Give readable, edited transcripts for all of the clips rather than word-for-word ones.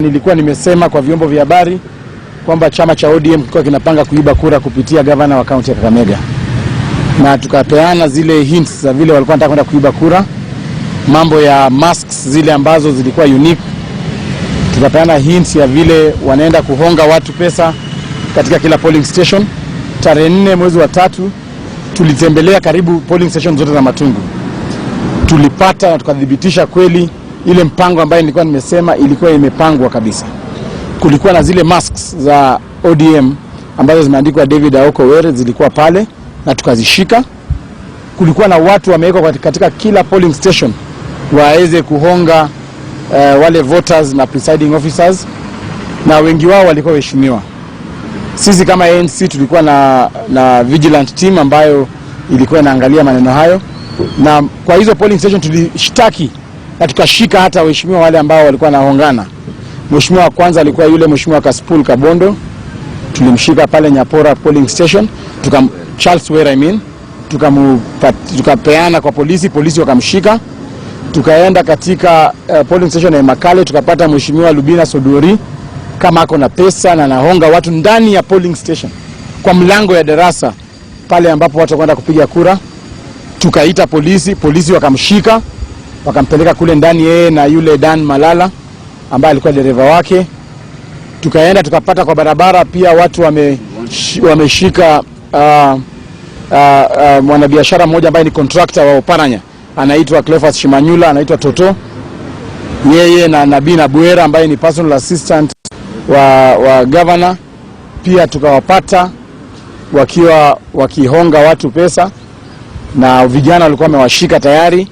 Nilikuwa nimesema kwa vyombo vya habari kwamba chama cha ODM kilikuwa kinapanga kuiba kura kupitia gavana wa kaunti ya Kakamega. Na tukapeana zile hints za vile walikuwa wanataka kwenda kuiba kura. Mambo ya masks zile ambazo zilikuwa unique. Tukapeana hints ya vile wanaenda kuhonga watu pesa katika kila polling station. Tarehe 4 mwezi wa 3 tulitembelea karibu polling station zote za Matungu. Tulipata na tukadhibitisha kweli ile mpango ambayo nilikuwa nimesema ilikuwa imepangwa kabisa. Kulikuwa na zile masks za ODM ambazo zimeandikwa David Aoko Were, zilikuwa pale na tukazishika. Kulikuwa na watu wamewekwa katika kila polling station waweze kuhonga wale voters na presiding officers, na wengi wao walikuwa waheshimiwa. Sisi kama ANC tulikuwa na vigilant team ambayo ilikuwa inaangalia maneno hayo, na kwa hizo polling station tulishtaki na tukashika hata waheshimiwa wale ambao walikuwa nahongana. Mheshimiwa wa kwanza alikuwa yule Mheshimiwa Kaspul Kabondo, tulimshika pale Nyapora polling station, Charles Were tukapeana kwa polisi wakamshika. Tukaenda katika polling station ya Makale, tukapata Mheshimiwa Lubina Sodori kama ako na pesa na anahonga watu ndani ya polling station kwa mlango ya darasa pale ambapo watu wanaenda kupiga kura. Tukaita polisi wakamshika, wakampeleka kule ndani yeye na yule Dan Malala ambaye alikuwa dereva wake. Tukaenda tukapata kwa barabara pia watu wameshika mwanabiashara mmoja ambaye ni contractor wa Oparanya, anaitwa Cleophas Shimanyula, anaitwa Toto. Yeye na Nabina Buera ambaye ni personal assistant wa governor pia tukawapata wakiwa wakihonga watu pesa, na vijana walikuwa wamewashika tayari.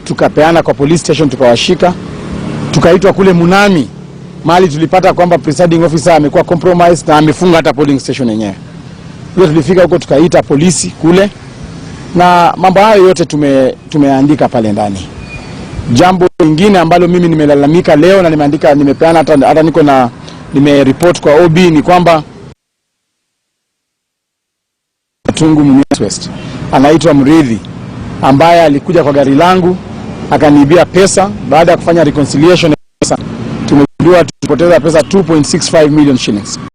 Tukapeana kwa police station tukawashika. Tukaitwa kule Munami, mahali tulipata kwamba presiding officer amekuwa compromised na amefunga hata polling station yenyewe. Leo tulifika huko tukaita polisi kule, na mambo hayo yote tumeandika pale ndani. Jambo lingine ambalo mimi nimelalamika leo na nimepeana hata niko nimereport kwa OB ni kwamba Matungu Mumias West anaitwa Mridhi ambaye alikuja kwa gari langu akaniibia pesa. Baada ya kufanya reconciliation pesa tumegundua tulipoteza pesa 2.65 million shillings.